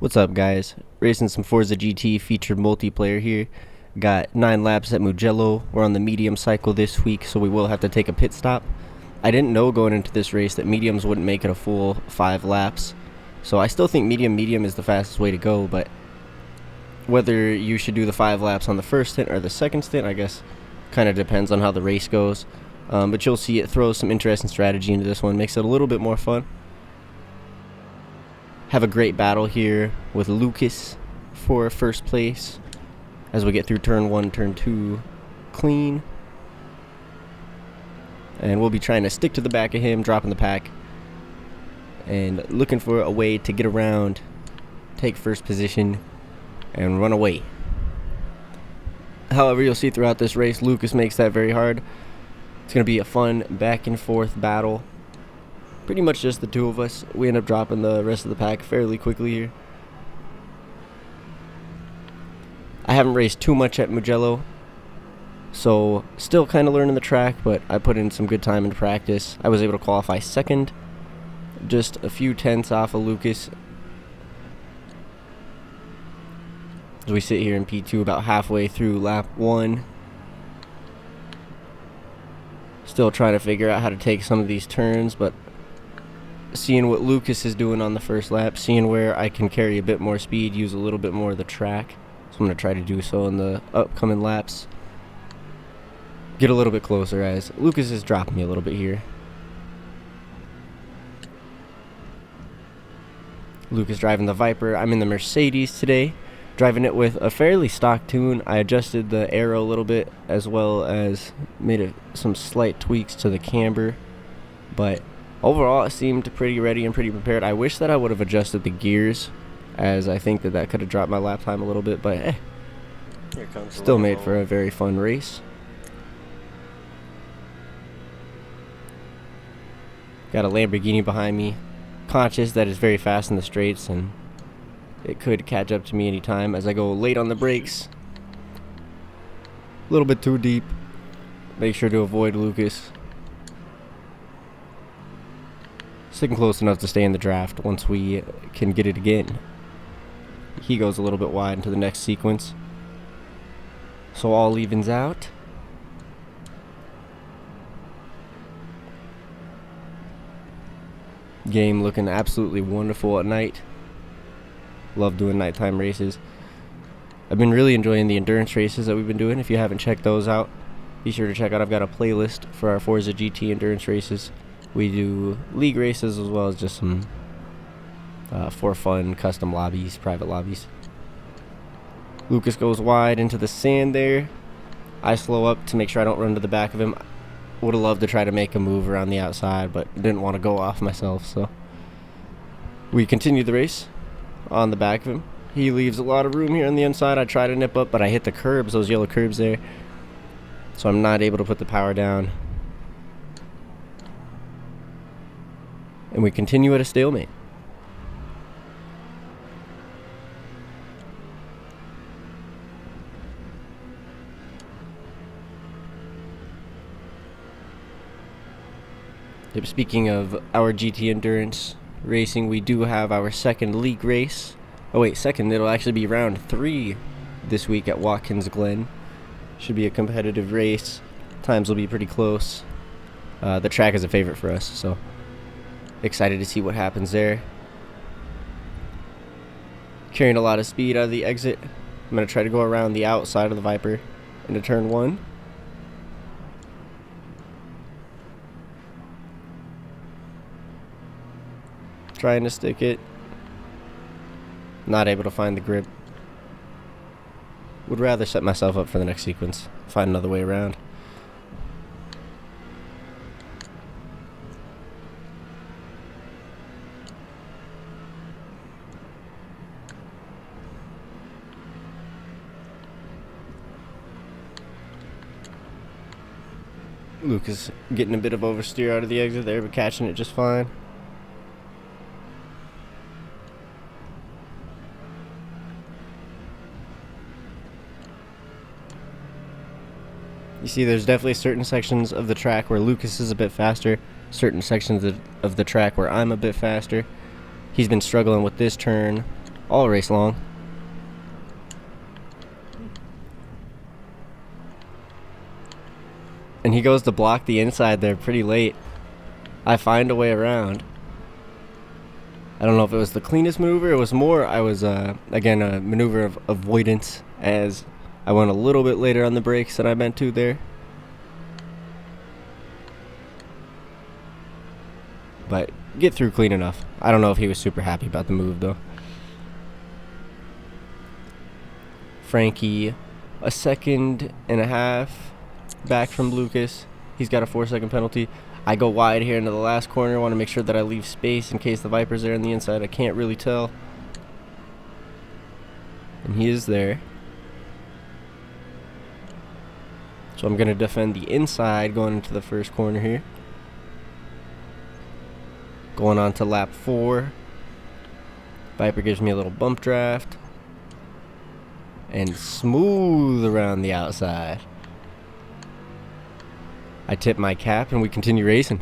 What's up, guys? Racing some Forza GT featured multiplayer here. Got 9 laps at Mugello. We're on the medium cycle this week, so we will have to take a pit stop. I didn't know going into this race that mediums wouldn't make it a full 5 laps. So I still think medium is the fastest way to go, but whether you should do the 5 laps on the first stint or the second stint, I guess, kind of depends on how the race goes. But you'll see it throws some interesting strategy into this one, makes it a little bit more fun. Have a great battle here with Lucas for first place as we get through turn 1, turn 2 clean. And we'll be trying to stick to the back of him, dropping the pack, and looking for a way to get around, take first position, and run away. However, you'll see throughout this race, Lucas makes that very hard. It's going to be a fun back and forth battle. Pretty much just the two of us. We end up dropping the rest of the pack fairly quickly here. I haven't raced too much at Mugello, so still kind of learning the track, but I put in some good time into practice. I was able to qualify second, just a few tenths off of Lucas. As we sit here in P2 about halfway through lap 1. Still trying to figure out how to take some of these turns, but seeing what Lucas is doing on the first lap, seeing where I can carry a bit more speed, use a little bit more of the track. So I'm going to try to do so in the upcoming laps. Get a little bit closer as Lucas is dropping me a little bit here. Lucas driving the Viper. I'm in the Mercedes today, driving it with a fairly stock tune. I adjusted the aero a little bit as well as made some slight tweaks to the camber, but overall, it seemed pretty ready and pretty prepared. I wish that I would have adjusted the gears, as I think that could have dropped my lap time a little bit, but still made for a very fun race. Got a Lamborghini behind me, conscious that it's very fast in the straights, and it could catch up to me anytime as I go late on the brakes. A little bit too deep. Make sure to avoid Lucas. Sticking close enough to stay in the draft once we can get it again. He goes a little bit wide into the next sequence, so all evens out. Game looking absolutely wonderful at night. Love doing nighttime races. I've been really enjoying the endurance races that we've been doing. If you haven't checked those out, be sure to check out. I've got a playlist for our Forza GT endurance races. We do league races as well as just some for fun custom lobbies, private lobbies. Lucas goes wide into the sand there. I slow up to make sure I don't run to the back of him. Would have loved to try to make a move around the outside, but didn't want to go off myself, so we continue the race on the back of him. He leaves a lot of room here on the inside. I try to nip up, but I hit the curbs, those yellow curbs there, so I'm not able to put the power down. And we continue at a stalemate. Yep, speaking of our GT Endurance racing, we do have our second league race. Oh wait, second, it'll actually be round 3 this week at Watkins Glen. Should be a competitive race. Times will be pretty close. The track is a favorite for us, so excited to see what happens there. Carrying a lot of speed out of the exit. I'm going to try to go around the outside of the Viper into turn 1. Trying to stick it. Not able to find the grip. Would rather set myself up for the next sequence. Find another way around. Lucas getting a bit of oversteer out of the exit there, but catching it just fine. You see there's definitely certain sections of the track where Lucas is a bit faster, certain sections of the track where I'm a bit faster. He's been struggling with this turn all race long. And he goes to block the inside there pretty late. I find a way around. I don't know if it was the cleanest maneuver. It was more, I was, again, a maneuver of avoidance as I went a little bit later on the brakes than I meant to there. But get through clean enough. I don't know if he was super happy about the move, though. Frankie, a 1.5 seconds back from Lucas. He's got a 4-second penalty. I go wide here into the last corner. Want to make sure that I leave space in case the Viper's there on the inside. I can't really tell. And he is there. So I'm going to defend the inside going into the first corner here. Going on to lap 4. Viper gives me a little bump draft. And smooth around the outside. I tip my cap and we continue racing.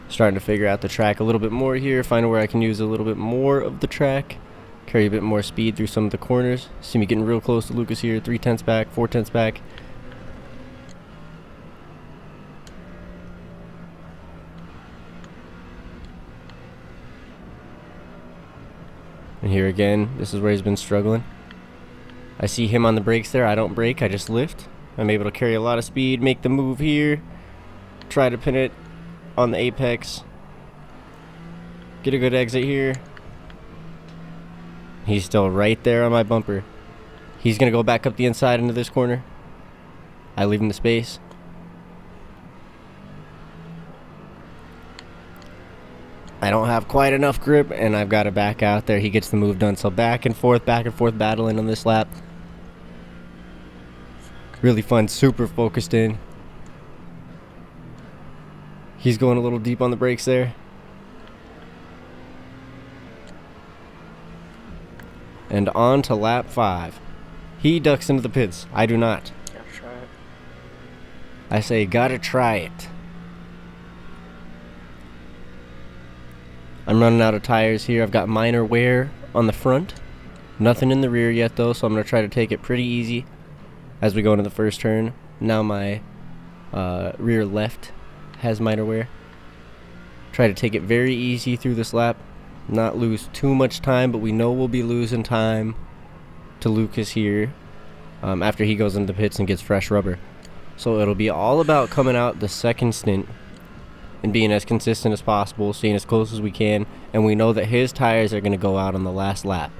Starting to figure out the track a little bit more here, finding where I can use a little bit more of the track, carry a bit more speed through some of the corners. See me getting real close to Lucas here, 3/10 back, 4/10 back. And here again, this is where he's been struggling. I see him on the brakes there. I don't brake, I just lift. I'm able to carry a lot of speed, make the move here, try to pin it on the apex, get a good exit here. He's still right there on my bumper. He's gonna go back up the inside into this corner. I leave him the space. I don't have quite enough grip and I've got to back out there. He gets the move done. So back and forth battling on this lap. Really fun, super focused in. He's going a little deep on the brakes there. And on to lap 5. He ducks into the pits. I do not. Gotta try it. I say, gotta try it. I'm running out of tires here. I've got minor wear on the front. Nothing in the rear yet, though, so I'm going to try to take it pretty easy as we go into the first turn. Now my rear left has minor wear. Try to take it very easy through this lap. Not lose too much time, but we know we'll be losing time to Lucas here after he goes into the pits and gets fresh rubber. So it'll be all about coming out the second stint and being as consistent as possible, staying as close as we can, and we know that his tires are going to go out on the last lap.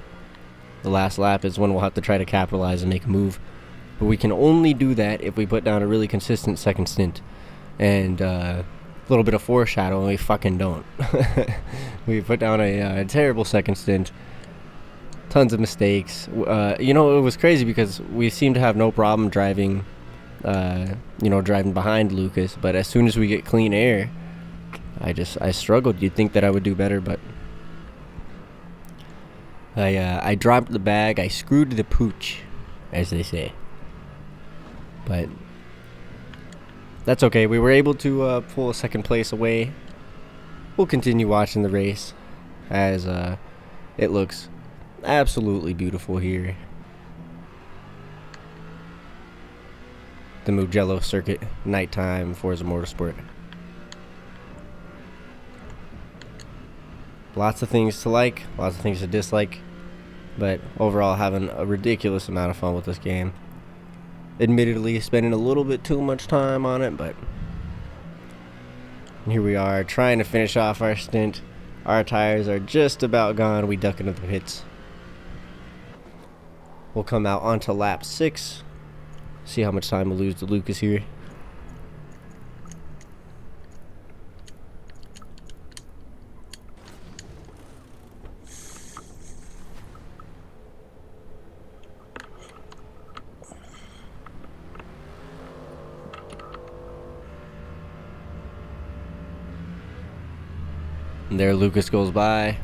The last lap is when we'll have to try to capitalize and make a move. But we can only do that if we put down a really consistent second stint. And a little bit of foreshadowing, we fucking don't. We put down a terrible second stint. Tons of mistakes. You know, it was crazy because we seem to have no problem driving, driving behind Lucas. But as soon as we get clean air, I struggled. You'd think that I would do better, but I dropped the bag. I screwed the pooch, as they say. But that's okay. We were able to pull a second place away. We'll continue watching the race as it looks absolutely beautiful here. The Mugello circuit, nighttime, Forza Motorsport. Lots of things to like, lots of things to dislike, but overall having a ridiculous amount of fun with this game. Admittedly, spending a little bit too much time on it, but here we are trying to finish off our stint. Our tires are just about gone. We duck into the pits. We'll come out onto lap 6. See how much time we'll lose to Lucas here. And there Lucas goes by.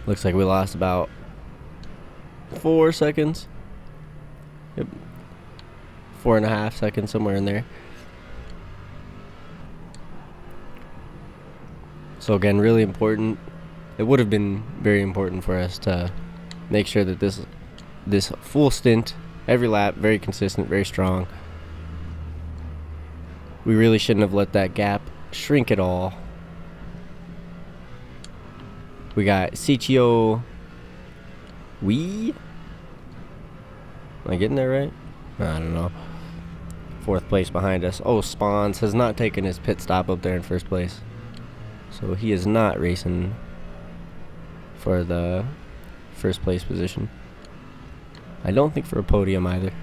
Looks like we lost about 4 seconds. Yep. 4.5 seconds, somewhere in there. So again, really important. It would have been very important for us to make sure that this full stint, every lap, very consistent, very strong. We really shouldn't have let that gap shrink at all. We got CTO. Am I getting there right? I don't know. 4th place behind us. Oh, Spawns has not taken his pit stop up there in 1st place. So he is not racing for the 1st place position. I don't think for a podium either.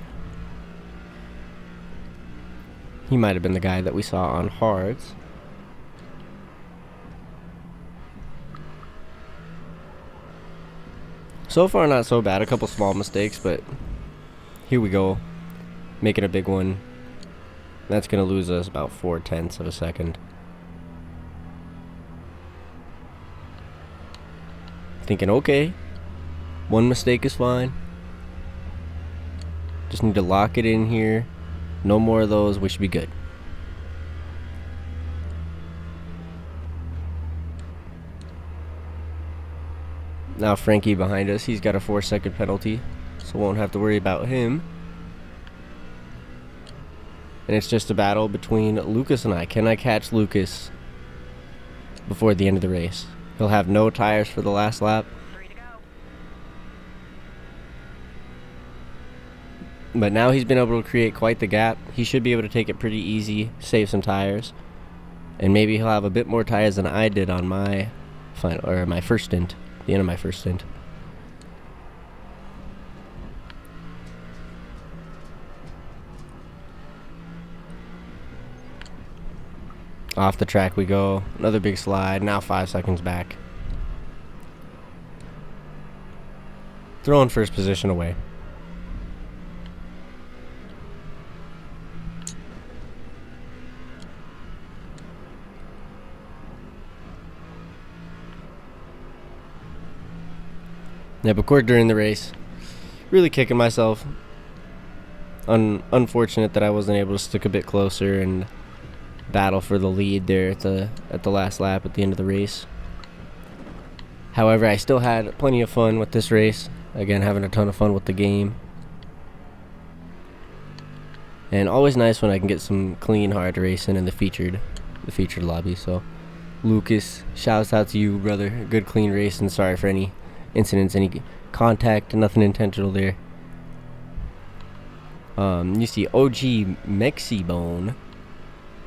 He might have been the guy that we saw on hards. So far, not so bad. A couple small mistakes, but here we go. Making a big one. That's going to lose us about 0.4 of a second. Thinking, okay, one mistake is fine. Just need to lock it in here. No more of those. We should be good. Now Frankie behind us. He's got a 4-second penalty, so won't have to worry about him. And it's just a battle between Lucas and I. Can I catch Lucas before the end of the race? He'll have no tires for the last lap. But now he's been able to create quite the gap. He should be able to take it pretty easy, save some tires. And maybe he'll have a bit more tires than I did on my final, or my first stint, the end of my first stint. Off the track we go. Another big slide. Now 5 seconds back. Throwing 1st position away. Yeah, but Court during the race, really kicking myself. Unfortunate that I wasn't able to stick a bit closer and battle for the lead there at the last lap at the end of the race. However, I still had plenty of fun with this race. Again, having a ton of fun with the game. And always nice when I can get some clean, hard racing in the featured lobby. So, Lucas, shouts out to you, brother. Good, clean racing. Sorry for any incidents, any contact, nothing intentional there. You see OG Mexibone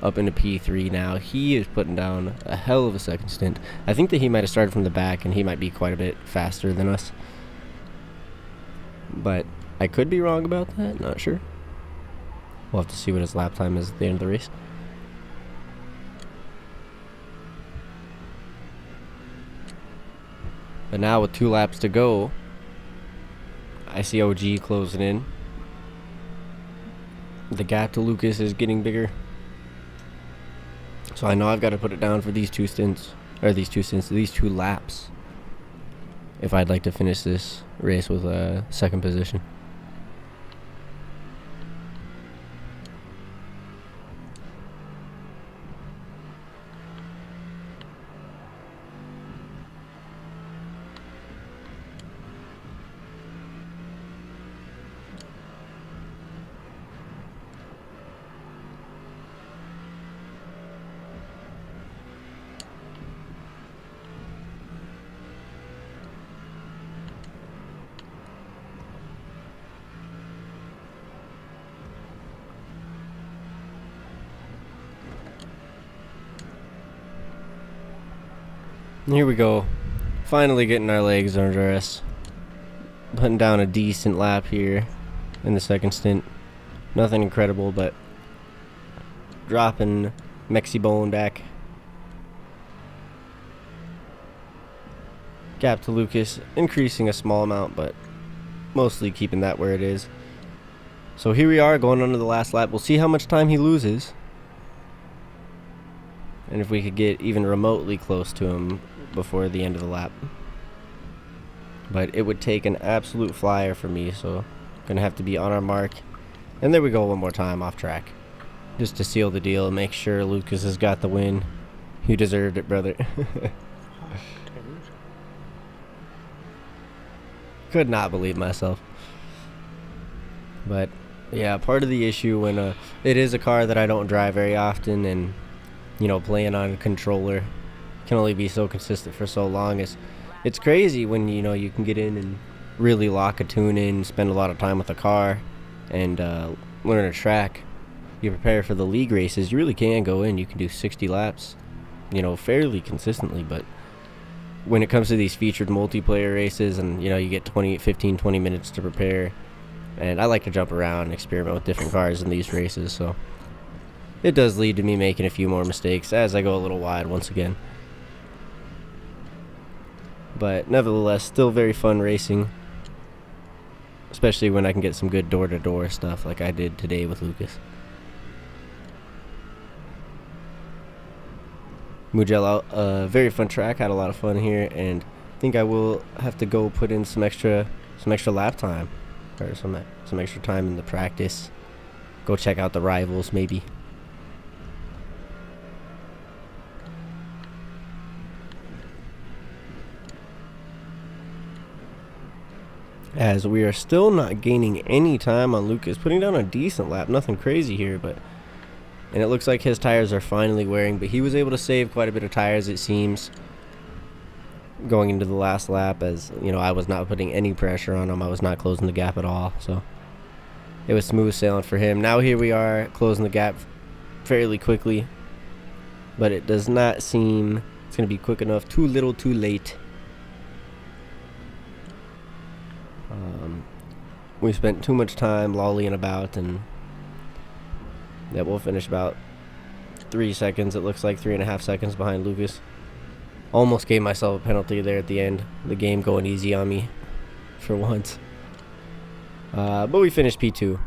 up into P3 now. He is putting down a hell of a second stint. I think that he might have started from the back, and he might be quite a bit faster than us. But I could be wrong about that. Not sure. We'll have to see what his lap time is at the end of the race. But now with 2 laps to go, I see OG closing in. The gap to Lucas is getting bigger. So I know I've got to put it down for these 2 laps, if I'd like to finish this race with a 2nd position. Here we go. Finally getting our legs under us. Putting down a decent lap here in the 2nd stint. Nothing incredible, but dropping Mexibone back. Gap to Lucas increasing a small amount, but mostly keeping that where it is. So here we are going on to the last lap. We'll see how much time he loses, and if we could get even remotely close to him before the end of the lap. But it would take an absolute flyer for me, so gonna have to be on our mark. And there we go, one more time off track, just to seal the deal and make sure Lucas has got the win. You deserved it, brother. Could not believe myself. But yeah, part of the issue when it is a car that I don't drive very often, and you know, playing on a controller can only be so consistent for so long. It's crazy when, you know, you can get in and really lock a tune in, spend a lot of time with the car, and learn a track. You prepare for the league races, you really can go in, you can do 60 laps, you know, fairly consistently. But when it comes to these featured multiplayer races, and you know, you get 15, 20 minutes to prepare, and I like to jump around and experiment with different cars in these races, so it does lead to me making a few more mistakes as I go a little wide once again. But nevertheless, still very fun racing, especially when I can get some good door-to-door stuff like I did today with Lucas. Mugello, very fun track. Had a lot of fun here, and I think I will have to go put in some extra lap time, or some extra time in the practice. Go check out the rivals, maybe. As we are still not gaining any time on Lucas, putting down a decent lap, nothing crazy here, and it looks like his tires are finally wearing, but he was able to save quite a bit of tires, it seems, going into the last lap, as you know, I was not putting any pressure on him. I was not closing the gap at all, so it was smooth sailing for him. Now here we are closing the gap fairly quickly, but it does not seem it's going to be quick enough. Too little too late. We spent too much time lollying about, and yeah, we'll finish about 3 seconds, it looks like 3.5 seconds behind Lucas. Almost gave myself a penalty there at the end. The game going easy on me for once. But we finished P2.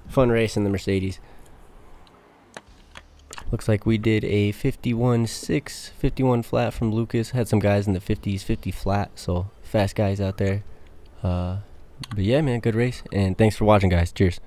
Fun race in the Mercedes. Looks like we did a 51.6, 51 flat from Lucas. Had some guys in the 50s, 50 flat, so fast guys out there. But yeah, man, good race, and thanks for watching, guys. Cheers.